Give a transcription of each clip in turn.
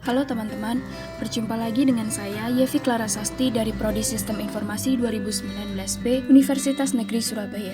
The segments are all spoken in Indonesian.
Halo teman-teman, berjumpa lagi dengan saya Yevi Clara Sasti dari Prodi Sistem Informasi 2019B Universitas Negeri Surabaya.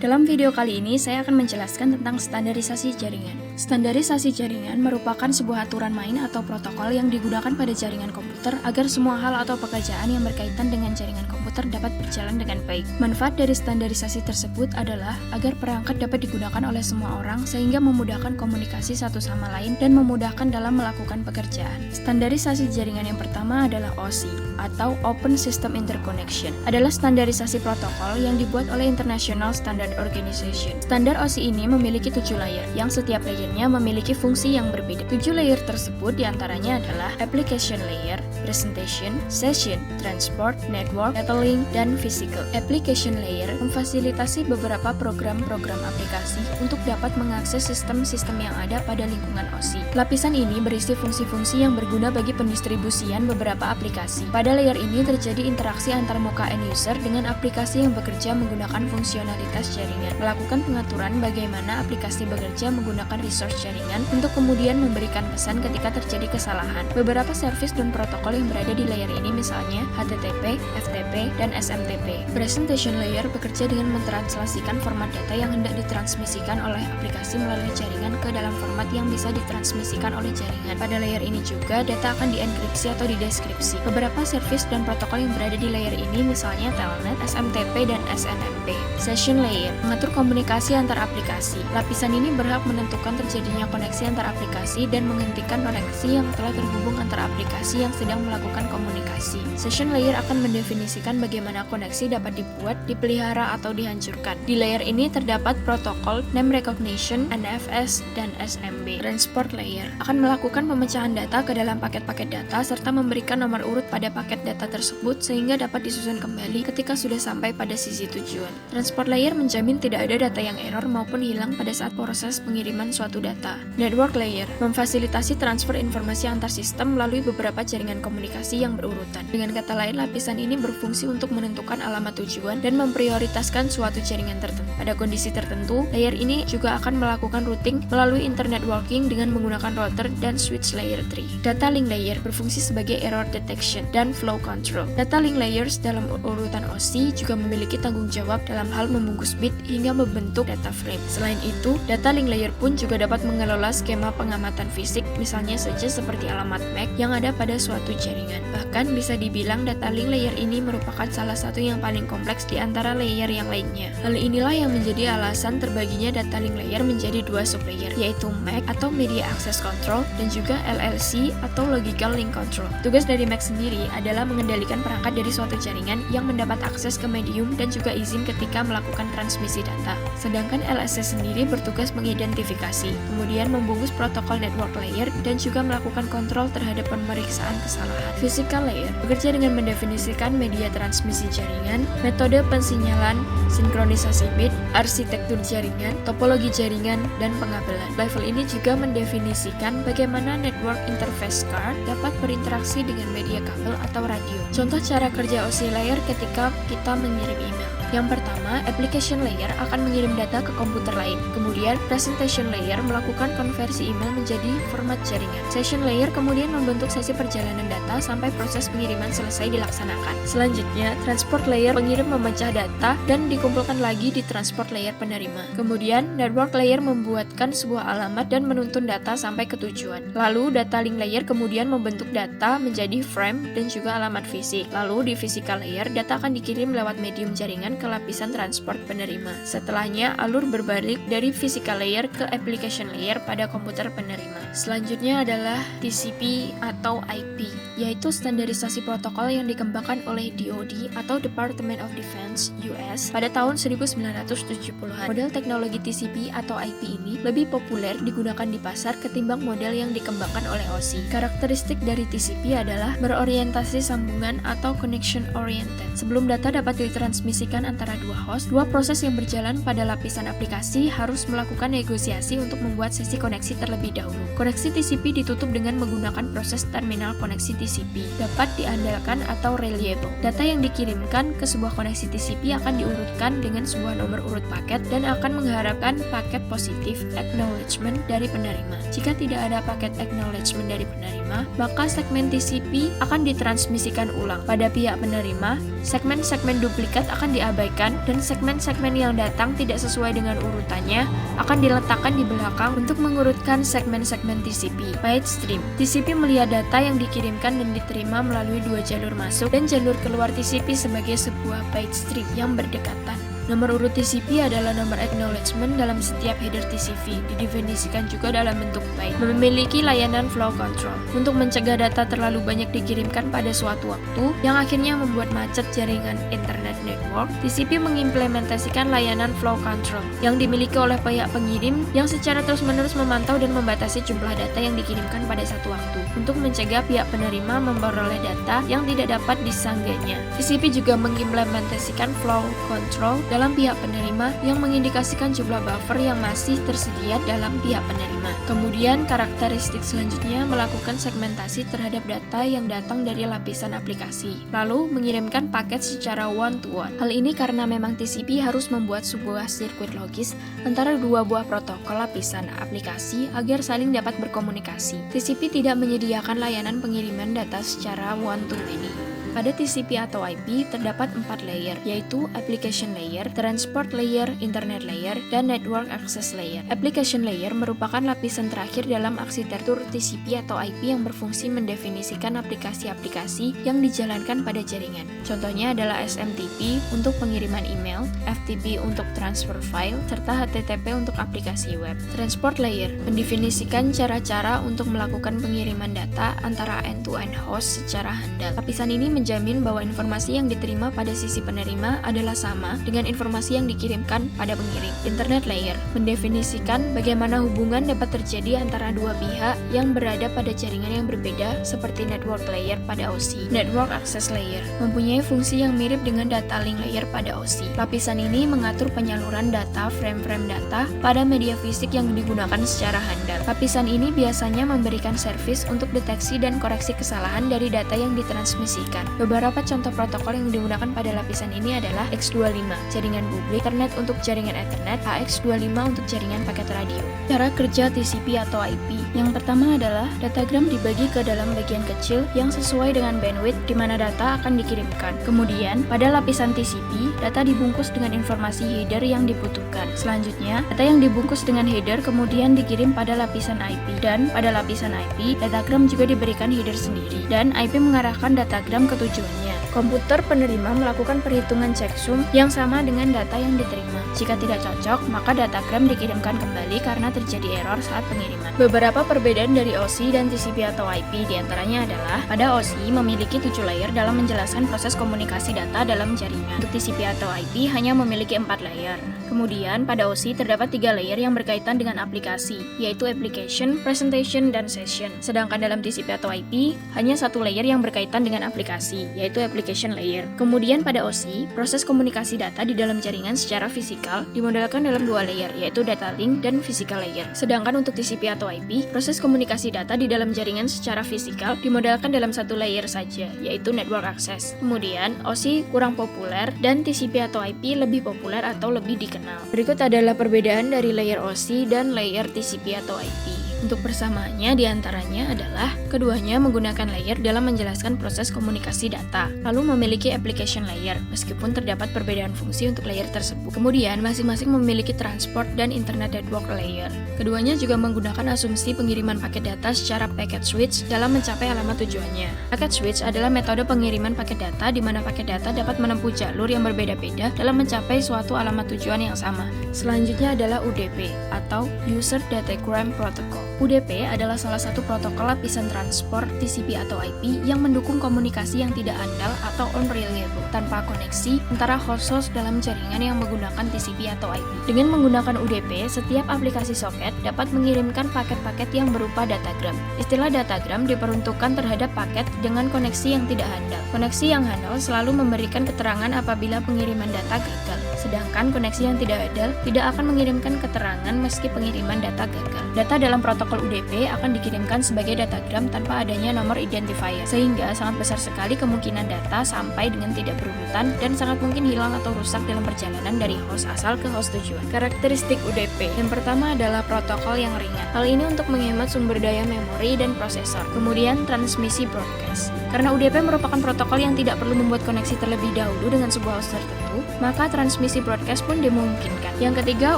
Dalam video kali ini saya akan menjelaskan tentang standarisasi jaringan. Standarisasi jaringan merupakan sebuah aturan main atau protokol yang digunakan pada jaringan komputer agar semua hal atau pekerjaan yang berkaitan dengan jaringan komputer dapat berjalan dengan baik. Manfaat dari standarisasi tersebut adalah agar perangkat dapat digunakan oleh semua orang sehingga memudahkan komunikasi satu sama lain dan memudahkan dalam melakukan pekerjaan. Standarisasi jaringan yang pertama adalah OSI atau Open System Interconnection. Adalah standarisasi protokol yang dibuat oleh International Standard Organization. Standar OSI ini memiliki 7 layer yang setiap layernya memiliki fungsi yang berbeda. 7 layer tersebut diantaranya adalah Application Layer, Presentation, Session, Transport, Network, Data Link, dan Physical. Application Layer memfasilitasi beberapa program-program aplikasi untuk dapat mengakses sistem-sistem yang ada pada lingkungan OSI. Lapisan ini berisi fungsi-fungsi yang berguna bagi pendistribusian beberapa aplikasi. Pada layer ini terjadi interaksi antar muka end user dengan aplikasi yang bekerja menggunakan fungsionalitas jaringan, melakukan pengaturan bagaimana aplikasi bekerja menggunakan resource jaringan untuk kemudian memberikan pesan ketika terjadi kesalahan. Beberapa service dan protokol yang berada di layer ini misalnya HTTP, FTP, dan SMTP. Presentation layer bekerja dengan mentranslasikan format data yang hendak ditransmisikan oleh aplikasi melalui jaringan ke dalam format yang bisa ditransmisikan oleh jaringan. Pada layer ini juga data akan dienkripsi atau dideskripsi. Beberapa service dan protokol yang berada di layer ini misalnya Telnet, SMTP, dan SNMP. Session layer mengatur komunikasi antar aplikasi. Lapisan ini berhak menentukan terjadinya koneksi antar aplikasi dan menghentikan koneksi yang telah terhubung antar aplikasi yang sedang melakukan komunikasi. Session layer akan mendefinisikan bagaimana koneksi dapat dibuat, dipelihara, atau dihancurkan. Di layer ini terdapat protokol Name Recognition, NFS, dan SMB. Transport layer akan melakukan pemecahan data ke dalam paket-paket data serta memberikan nomor urut pada paket data tersebut sehingga dapat disusun kembali ketika sudah sampai pada sisi tujuan. Transport layer menjamin tidak ada data yang error maupun hilang pada saat proses pengiriman suatu data. Network layer memfasilitasi transfer informasi antar sistem melalui beberapa jaringan komunikasi yang berurutan. Dengan kata lain, lapisan ini berfungsi untuk menentukan alamat tujuan dan memprioritaskan suatu jaringan tertentu. Pada kondisi tertentu, layer ini juga akan melakukan routing melalui internet working dengan menggunakan router dan switch layer 3. Data link layer berfungsi sebagai error detection dan flow control. Data link layers dalam urutan OSI juga memiliki tanggung jawab dalam hal membungkus bit hingga membentuk data frame. Selain itu, data link layer pun juga dapat mengelola skema pengamatan fisik, misalnya saja seperti alamat MAC yang ada pada suatu jaringan. Bahkan bisa dibilang data link layer ini merupakan salah satu yang paling kompleks di antara layer yang lainnya. Hal inilah yang menjadi alasan terbaginya data link layer menjadi 2 sublayer, yaitu MAC atau Media Access Control dan juga LLC atau Logical Link Control. Tugas dari MAC sendiri adalah mengendalikan perangkat dari suatu jaringan yang mendapat akses ke medium dan juga izin ketika melakukan transmisi data. Sedangkan LLC sendiri bertugas mengidentifikasi, kemudian membungkus protokol network layer dan juga melakukan kontrol terhadap pemeriksaan kesalahan. Physical layer bekerja dengan mendefinisikan media transmisi jaringan, metode pensinyalan, sinkronisasi bit, arsitektur jaringan, topologi jaringan, dan pengabelan. Level ini juga mendefinisikan bagaimana network interface card dapat berinteraksi dengan media kabel atau radio. Contoh cara kerja OSI layer ketika kita mengirim email. Yang pertama, application layer akan mengirim data ke komputer lain. Kemudian, presentation layer melakukan konversi email menjadi format jaringan. Session layer kemudian membentuk sesi perjalanan data sampai proses pengiriman selesai dilaksanakan. Selanjutnya, transport layer pengirim memecah data dan dikumpulkan lagi di transport layer penerima. Kemudian, network layer membuatkan sebuah alamat dan menuntun data sampai ke tujuan. Lalu, data link layer kemudian membentuk data menjadi frame dan juga alamat fisik. Lalu, di physical layer, data akan dikirim lewat medium jaringan ke lapisan transport penerima. Setelahnya, alur berbalik dari physical layer ke application layer pada komputer penerima. Selanjutnya adalah TCP atau IP, yaitu standarisasi protokol yang dikembangkan oleh DoD atau Department of Defense US pada tahun 1970-an. Model teknologi TCP atau IP ini lebih populer digunakan di pasar ketimbang model yang dikembangkan oleh OSI. Karakteristik dari TCP adalah berorientasi sambungan atau connection oriented. Sebelum data dapat ditransmisikan pertemuan antara dua host, dua proses yang berjalan pada lapisan aplikasi harus melakukan negosiasi untuk membuat sesi koneksi terlebih dahulu. Koneksi TCP ditutup dengan menggunakan proses terminal koneksi TCP. Dapat diandalkan atau reliable. Data yang dikirimkan ke sebuah koneksi TCP akan diurutkan dengan sebuah nomor urut paket dan akan mengharapkan paket positif acknowledgement dari penerima. Jika tidak ada paket acknowledgement dari penerima, maka segmen TCP akan ditransmisikan ulang pada pihak penerima. Segmen-segmen duplikat akan diabaikan dan segmen-segmen yang datang tidak sesuai dengan urutannya akan diletakkan di belakang untuk mengurutkan segmen-segmen TCP. Byte stream. TCP melihat data yang dikirimkan dan diterima melalui dua jalur masuk dan jalur keluar TCP sebagai sebuah byte stream yang berdekatan. Nomor urut TCP adalah nomor acknowledgement dalam setiap header TCP, didefinisikan juga dalam bentuk byte. Memiliki layanan flow control untuk mencegah data terlalu banyak dikirimkan pada suatu waktu yang akhirnya membuat macet jaringan internet network. TCP mengimplementasikan layanan flow control yang dimiliki oleh pihak pengirim yang secara terus-menerus memantau dan membatasi jumlah data yang dikirimkan pada satu waktu untuk mencegah pihak penerima memperoleh data yang tidak dapat disanggahnya. TCP juga mengimplementasikan flow control dalam pihak penerima yang mengindikasikan jumlah buffer yang masih tersedia dalam pihak penerima. Kemudian karakteristik selanjutnya melakukan segmentasi terhadap data yang datang dari lapisan aplikasi, lalu mengirimkan paket secara one-to-one. Hal ini karena memang TCP harus membuat sebuah sirkuit logis antara dua buah protokol lapisan aplikasi agar saling dapat berkomunikasi. TCP tidak menyediakan layanan pengiriman data secara one-to-many. Pada TCP atau IP terdapat 4 layer, yaitu Application Layer, Transport Layer, Internet Layer, dan Network Access Layer. Application Layer merupakan lapisan terakhir dalam arsitektur TCP atau IP yang berfungsi mendefinisikan aplikasi-aplikasi yang dijalankan pada jaringan. Contohnya adalah SMTP untuk pengiriman email, FTP untuk transfer file, serta HTTP untuk aplikasi web. Transport Layer mendefinisikan cara-cara untuk melakukan pengiriman data antara end-to-end host secara handal. Lapisan ini menjamin bahwa informasi yang diterima pada sisi penerima adalah sama dengan informasi yang dikirimkan pada pengirim. Internet Layer mendefinisikan bagaimana hubungan dapat terjadi antara dua pihak yang berada pada jaringan yang berbeda seperti Network Layer pada OSI. Network Access Layer mempunyai fungsi yang mirip dengan Data Link Layer pada OSI. Lapisan ini mengatur penyaluran data, frame-frame data pada media fisik yang digunakan secara handal. Lapisan ini biasanya memberikan servis untuk deteksi dan koreksi kesalahan dari data yang ditransmisikan. Beberapa contoh protokol yang digunakan pada lapisan ini adalah X25, jaringan publik, Ethernet untuk jaringan Ethernet, AX25 untuk jaringan paket radio. Cara kerja TCP atau IP. Yang pertama adalah datagram dibagi ke dalam bagian kecil yang sesuai dengan bandwidth di mana data akan dikirimkan. Kemudian, pada lapisan TCP, data dibungkus dengan informasi header yang dibutuhkan. Selanjutnya, data yang dibungkus dengan header kemudian dikirim pada lapisan IP. Dan pada lapisan IP, datagram juga diberikan header sendiri. Dan IP mengarahkan datagram ke tujuannya. Komputer penerima melakukan perhitungan checksum yang sama dengan data yang diterima. Jika tidak cocok, maka datagram dikirimkan kembali karena terjadi error saat pengiriman. Beberapa perbedaan dari OSI dan TCP atau IP diantaranya adalah pada OSI memiliki 7 layer dalam menjelaskan proses komunikasi data dalam jaringan. Untuk TCP atau IP hanya memiliki 4 layer. Kemudian pada OSI terdapat 3 layer yang berkaitan dengan aplikasi, yaitu Application, Presentation, dan Session. Sedangkan dalam TCP atau IP hanya 1 layer yang berkaitan dengan aplikasi, yaitu Application Layer. Kemudian pada OSI, proses komunikasi data di dalam jaringan secara fisikal dimodelkan dalam 2 layer, yaitu Data Link dan Physical Layer. Sedangkan untuk TCP atau IP, proses komunikasi data di dalam jaringan secara fisikal dimodelkan dalam 1 layer saja, yaitu Network Access. Kemudian, OSI kurang populer dan TCP atau IP lebih populer atau lebih dikenal. Berikut adalah perbedaan dari layer OSI dan layer TCP atau IP. Untuk persamaannya diantaranya adalah keduanya menggunakan layer dalam menjelaskan proses komunikasi data, lalu memiliki application layer, meskipun terdapat perbedaan fungsi untuk layer tersebut. Kemudian masing-masing memiliki transport dan internet network layer. Keduanya juga menggunakan asumsi pengiriman paket data secara packet switch dalam mencapai alamat tujuannya. Packet switch adalah metode pengiriman paket data di mana paket data dapat menempuh jalur yang berbeda-beda dalam mencapai suatu alamat tujuan yang sama. Selanjutnya adalah UDP atau User Datagram Protocol. UDP adalah salah satu protokol lapisan transport TCP atau IP yang mendukung komunikasi yang tidak andal atau unreliable tanpa koneksi antara host-host dalam jaringan yang menggunakan TCP atau IP. Dengan menggunakan UDP, setiap aplikasi soket dapat mengirimkan paket-paket yang berupa datagram. Istilah datagram diperuntukkan terhadap paket dengan koneksi yang tidak handal. Koneksi yang handal selalu memberikan keterangan apabila pengiriman data gagal, sedangkan koneksi yang tidak handal tidak akan mengirimkan keterangan meski pengiriman data gagal. Data dalam protokol UDP akan dikirimkan sebagai datagram tanpa adanya nomor identifier, sehingga sangat besar sekali kemungkinan data sampai dengan tidak berurutan dan sangat mungkin hilang atau rusak dalam perjalanan dari host asal ke host tujuan. Karakteristik UDP. Yang pertama adalah protokol yang ringan. Hal ini untuk menghemat sumber daya memori dan prosesor. Kemudian transmisi broadcast. Karena UDP merupakan protokol yang tidak perlu membuat koneksi terlebih dahulu dengan sebuah host tertentu, maka transmisi broadcast pun dimungkinkan. Yang ketiga,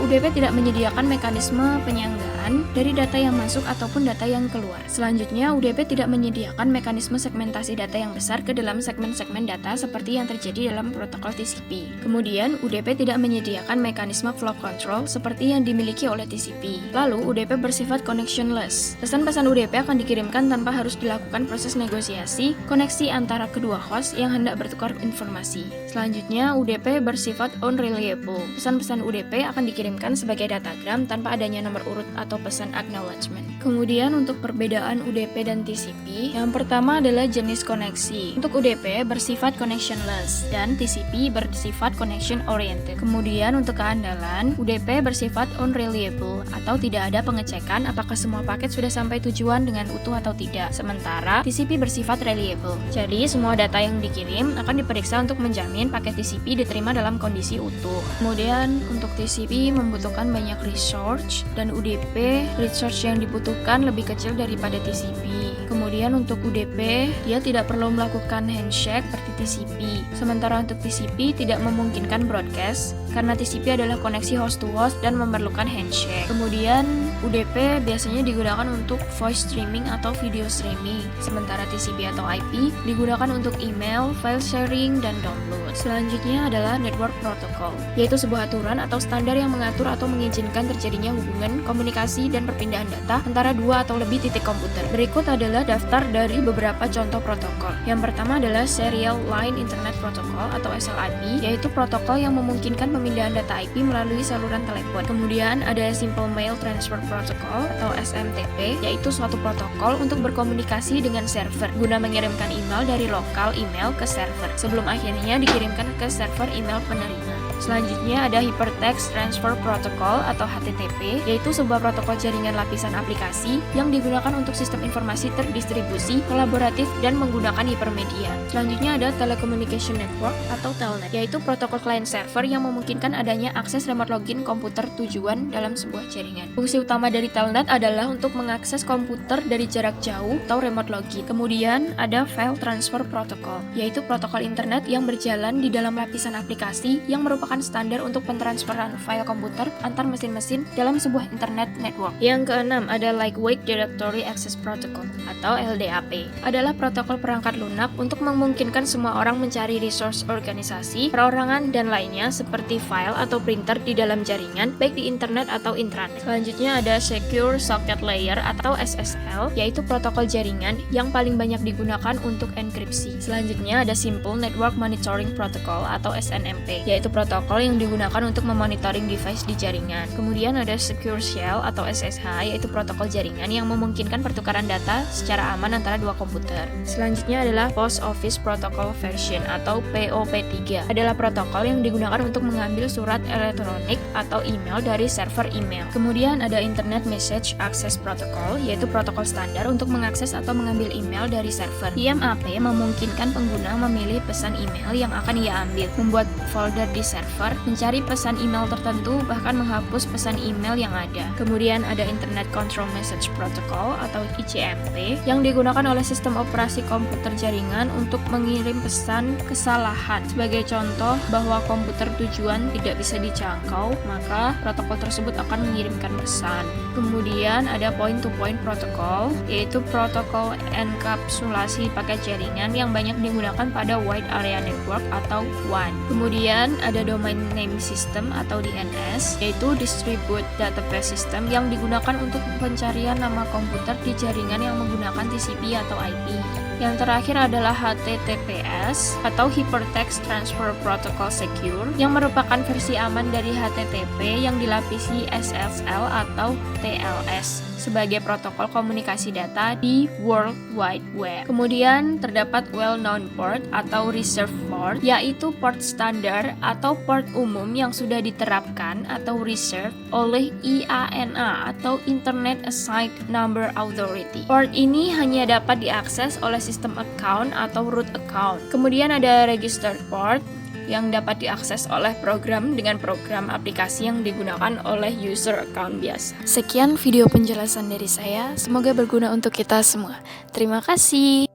UDP tidak menyediakan mekanisme penyanggaan dari data yang masuk ataupun data yang keluar. Selanjutnya, UDP tidak menyediakan mekanisme segmentasi data yang besar ke dalam segmen-segmen data seperti yang terjadi dalam protokol TCP. Kemudian, UDP tidak menyediakan mekanisme flow control seperti yang dimiliki oleh TCP. Lalu, UDP bersifat connectionless. Pesan-pesan UDP akan dikirimkan tanpa harus dilakukan proses negosiasi koneksi antara kedua host yang hendak bertukar informasi. Selanjutnya, UDP bersifat unreliable. Pesan-pesan UDP akan dikirimkan sebagai datagram tanpa adanya nomor urut atau pesan acknowledgement. Kemudian untuk perbedaan UDP dan TCP, yang pertama adalah jenis koneksi. Untuk UDP bersifat connectionless dan TCP bersifat connection oriented. Kemudian untuk keandalan, UDP bersifat unreliable atau tidak ada pengecekan apakah semua paket sudah sampai tujuan dengan utuh atau tidak. Sementara TCP bersifat reliable. Jadi semua data yang dikirim akan diperiksa untuk menjamin paket TCP diterima dalam kondisi utuh. Kemudian untuk TCP membutuhkan banyak resource dan UDP resource yang dibutuhkan lebih kecil daripada TCP. Kemudian untuk UDP dia tidak perlu melakukan handshake seperti TCP. Sementara untuk TCP tidak memungkinkan broadcast karena TCP adalah koneksi host to host dan memerlukan handshake. Kemudian UDP biasanya digunakan untuk voice streaming atau video streaming. Sementara TCP atau IP digunakan untuk email, file sharing, dan download. Selanjutnya adalah network protocol, yaitu sebuah aturan atau standar yang mengatur atau mengizinkan terjadinya hubungan, komunikasi, dan perpindahan data antara dua atau lebih titik komputer. Berikut adalah daftar dari beberapa contoh protokol. Yang pertama adalah Serial Line Internet Protocol atau SLIP, yaitu protokol yang memungkinkan pemindahan data IP melalui saluran telepon. Kemudian ada Simple Mail Transfer Protocol atau SMTP, yaitu suatu protokol untuk berkomunikasi dengan server guna mengirimkan email dari lokal email ke server sebelum akhirnya dikirimkan ke server email penerima. Selanjutnya ada Hypertext Transfer Protocol atau HTTP, yaitu sebuah protokol jaringan lapisan aplikasi yang digunakan untuk sistem informasi terdistribusi, kolaboratif, dan menggunakan hipermedia. Selanjutnya ada Telecommunication Network atau Telnet, yaitu protokol client server yang memungkinkan adanya akses remote login komputer tujuan dalam sebuah jaringan. Fungsi utama dari Telnet adalah untuk mengakses komputer dari jarak jauh atau remote login. Kemudian ada File Transfer Protocol, yaitu protokol internet yang berjalan di dalam lapisan aplikasi yang merupakan standar untuk pentransferan file komputer antar mesin-mesin dalam sebuah internet network. Yang keenam ada Lightweight Directory Access Protocol atau LDAP. Adalah protokol perangkat lunak untuk memungkinkan semua orang mencari resource organisasi, perorangan, dan lainnya seperti file atau printer di dalam jaringan, baik di internet atau intranet. Selanjutnya ada Secure Socket Layer atau SSL, yaitu protokol jaringan yang paling banyak digunakan untuk enkripsi. Selanjutnya ada Simple Network Monitoring Protocol atau SNMP, yaitu protokol yang digunakan untuk memonitoring device di jaringan. Kemudian ada Secure Shell atau SSH, yaitu protokol jaringan yang memungkinkan pertukaran data secara aman antara dua komputer. Selanjutnya adalah Post Office Protocol Version atau POP3, adalah protokol yang digunakan untuk mengambil surat elektronik atau email dari server email. Kemudian ada Internet Message Access Protocol, yaitu protokol standar untuk mengakses atau mengambil email dari server. IMAP memungkinkan pengguna memilih pesan email yang akan ia ambil, membuat folder di server, mencari pesan email tertentu, bahkan menghapus pesan email yang ada. Kemudian ada Internet Control Message Protocol atau ICMP yang digunakan oleh sistem operasi komputer jaringan untuk mengirim pesan kesalahan. Sebagai contoh bahwa komputer tujuan tidak bisa dijangkau, maka protokol tersebut akan mengirimkan pesan. Kemudian ada point-to-point protocol, yaitu protokol enkapsulasi paket jaringan yang banyak digunakan pada Wide Area Network atau WAN. Kemudian ada Domain Name System atau DNS, yaitu Distributed Database System yang digunakan untuk pencarian nama komputer di jaringan yang menggunakan TCP atau IP. Yang terakhir adalah HTTPS atau Hypertext Transfer Protocol Secure yang merupakan versi aman dari HTTP yang dilapisi SSL atau TLS sebagai protokol komunikasi data di World Wide Web. Kemudian terdapat well-known port atau reserved port, yaitu port standar atau port umum yang sudah diterapkan atau reserved oleh IANA atau Internet Assigned Number Authority. Port ini hanya dapat diakses oleh sistem account atau root account. Kemudian ada registered port yang dapat diakses oleh program dengan program aplikasi yang digunakan oleh user account biasa. Sekian video penjelasan dari saya, semoga berguna untuk kita semua. Terima kasih.